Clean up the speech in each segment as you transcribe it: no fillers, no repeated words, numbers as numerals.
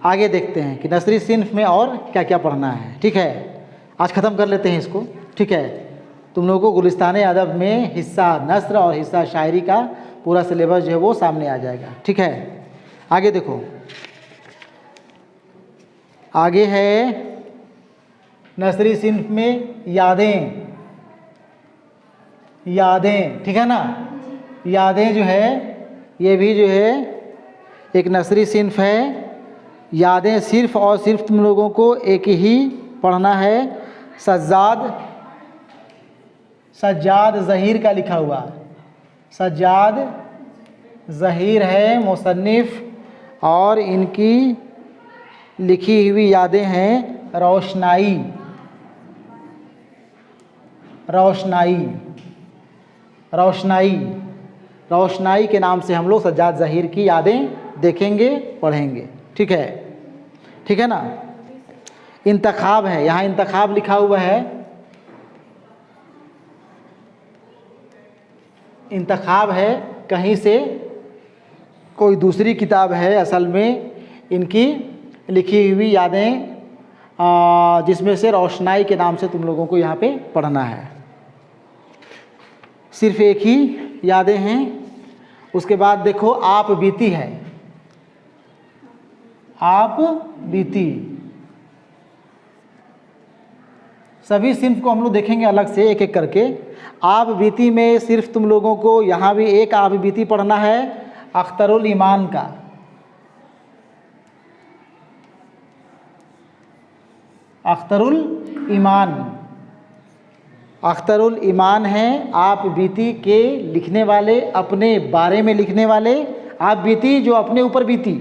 आगे देखते हैं कि नसरी सिन्फ में और क्या क्या पढ़ना है। ठीक है, आज ख़त्म कर लेते हैं इसको। ठीक है, तुम लोगों को गुलिस्तान अदब में हिस्सा नस्र और हिस्सा शायरी का पूरा सिलेबस जो है वो सामने आ जाएगा। ठीक है, आगे देखो, आगे है नसरी सिन्फ में यादें। यादें, ठीक है ना, यादें जो है ये भी जो है एक नसरी सिन्फ है। यादें सिर्फ़ और सिर्फ तुम लोगों को एक ही पढ़ना है, सज्जाद ज़हीर का लिखा हुआ। सज्जाद ज़हीर है मुसन्निफ़, और इनकी लिखी हुई यादें हैं रोशनाई। रोशनाई रोशनाई रोशनाई के नाम से हम लोग सज्जाद ज़हीर की यादें देखेंगे, पढ़ेंगे। ठीक है, ठीक है ना। इंतखाब है, यहाँ इंतखाब लिखा हुआ है। इंतखाब है, कहीं से कोई दूसरी किताब है असल में इनकी लिखी हुई यादें, जिसमें से रोशनाई के नाम से तुम लोगों को यहाँ पे पढ़ना है। सिर्फ एक ही यादें हैं। उसके बाद देखो आप बीती है। आप बीती, सभी सिन्फ को हम लोग देखेंगे अलग से एक एक करके। आप बीती में सिर्फ तुम लोगों को यहाँ भी एक आप बीती पढ़ना है, अख्तरुल ईमान का। अख्तरुल ईमान, अख्तरुल ईमान है आप बीती के लिखने वाले, अपने बारे में लिखने वाले। आप बीती जो अपने ऊपर बीती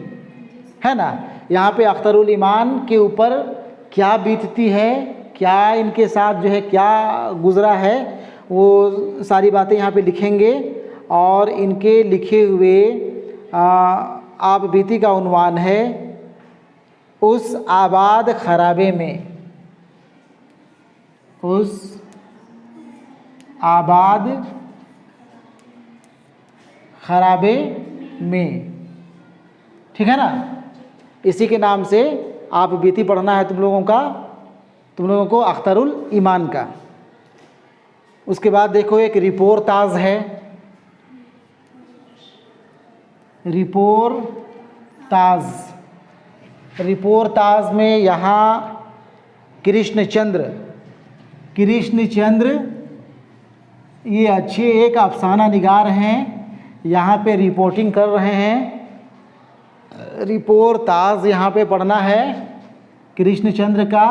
है ना, यहाँ पे अख्तरुल ईमान के ऊपर क्या बीतती है, क्या इनके साथ जो है क्या गुज़रा है, वो सारी बातें यहाँ पे लिखेंगे। और इनके लिखे हुए आप बीती का उन्वान है उस आबाद खराबे में। उस आबाद खराबे में, ठीक है ना। इसी के नाम से आप बीती पढ़ना है तुम लोगों को अख्तरुल ईमान का। उसके बाद देखो एक रिपोर्ताज है। रिपोर्ताज में यहाँ कृष्णचंद्र ये अच्छे एक अफसाना निगार हैं, यहाँ पे रिपोर्टिंग कर रहे हैं। रिपोर्ताज यहाँ पे पढ़ना है कृष्णचंद्र का,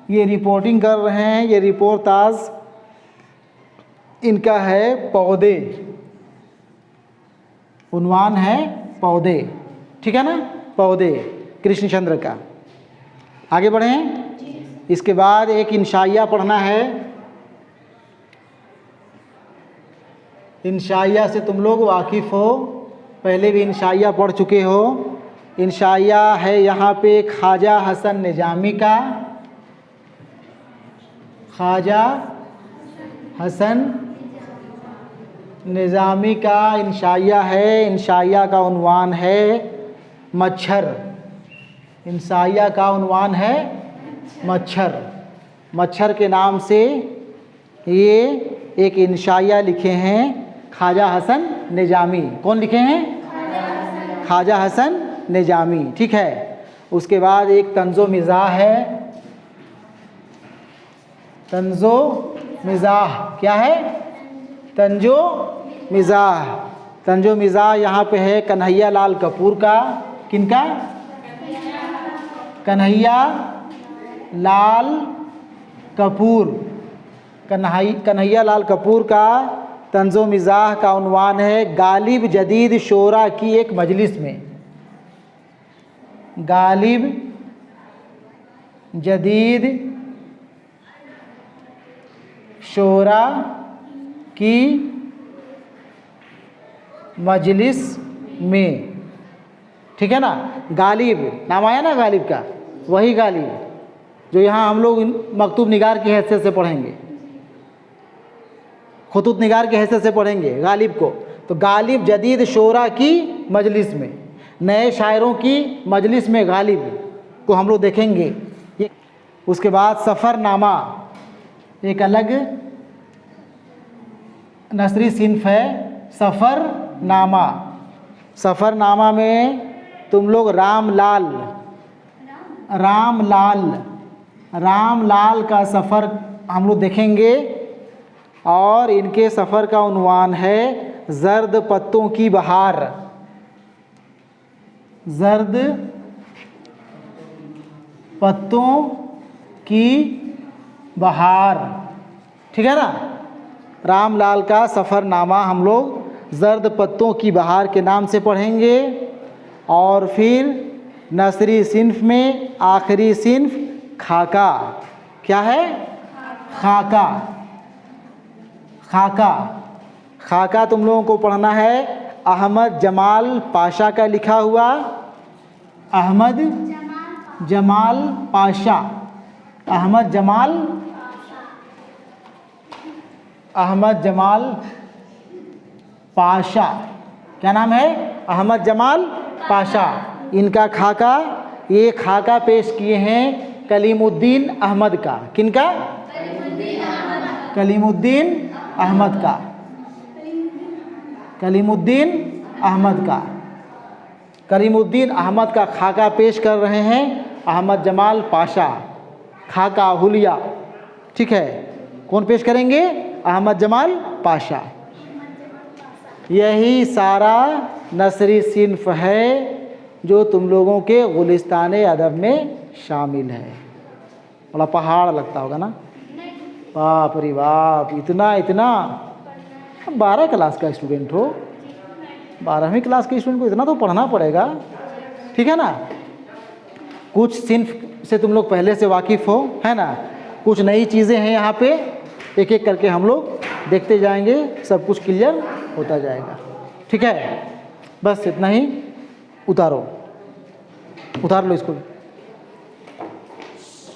ये रिपोर्टिंग कर रहे हैं। ये रिपोर्ताज इनका है पौधे, उन्वान है पौधे, ठीक है ना, पौधे कृष्णचंद्र का। आगे बढ़ें। इसके बाद एक इंशाइया पढ़ना है। इंशाइया से तुम लोग वाकिफ़ हो, पहले भी इंशाइया पढ़ चुके हो। इंशाइया है यहाँ पे ख्वाजा हसन निजामी का। ख्वाजा हसन निजामी का इंशाइया है। इंशाइया का उन्वान है मच्छर। इंशाइया का उन्वान है मच्छर। मच्छर के नाम से ये एक इंशाइया लिखे हैं ख्वाजा हसन निजामी। कौन लिखे हैं? ख्वाजा हसन निजामी, ठीक है। उसके बाद एक तंज़ो मिज़ाह है। तंज़ो मिज़ाह क्या है? तंजो मिज़ाह। तंजो मिज़ाह यहाँ पे है कन्हैया लाल कपूर का। किनका? कन्हैया लाल कपूर। कन्हैया लाल कपूर का तंज़ो मिज़ाह का उन्वान है गालिब जदीद शोरा की एक मजलिस में। गालिब जदीद शोरा की मजलिस में, ठीक है ना। गालिब नाम आया ना गालिब का, वही गालिब जो यहाँ हम लोग मकतूब निगार की हैसियत से पढ़ेंगे, खुतूत निगार की हैसियत से पढ़ेंगे गालिब को। तो गालिब जदीद शोरा की मजलिस में, नए शायरों की मजलिस में गालिब को हम लोग देखेंगे। ये उसके बाद सफ़रनामा एक अलग नसरी सिन्फ है। सफ़रनामा, सफ़रनामा में तुम लोग रामलाल का सफ़र हम लोग देखेंगे और इनके सफ़र का उन्वान है जर्द पत्तों की बहार। जर्द पत्तों की बहार, ठीक है ना। रामलाल का सफ़रनामा हम लोग जर्द पत्तों की बहार के नाम से पढ़ेंगे। और फिर नसरी सिन्फ में आखिरी सिन्फ खाका। क्या है? खाका। खाका, खाका तुम लोगों को पढ़ना है अहमद जमाल पाशा का लिखा हुआ। अहमद जमाल पाशा, अहमद जमाल पाशा, क्या नाम है? अहमद जमाल पाशा। इनका खाका, ये खाका पेश किए हैं कलीमुद्दीन अहमद का। किनका? कलीमुद्दीन अहमद का। कलीमुद्दीन अहमद का। कलीमुद्दीन अहमद का खाका पेश कर रहे हैं अहमद जमाल पाशा। खाका हुलिया, ठीक है। कौन पेश करेंगे? अहमद जमाल पाशा। यही सारा नसरी सिन्फ है जो तुम लोगों के गुलिस्तान अदब में शामिल है। बड़ा पहाड़ लगता होगा ना? बाप रे बाप, इतना 12 क्लास का स्टूडेंट हो, 12वीं क्लास के स्टूडेंट को इतना तो पढ़ना पड़ेगा, ठीक है ना। कुछ सिन्फ से तुम लोग पहले से वाकिफ़ हो, है ना। कुछ नई चीज़ें हैं यहाँ पे, एक एक करके हम लोग देखते जाएंगे, सब कुछ क्लियर होता जाएगा, ठीक है। बस इतना ही। उतार लो इसको।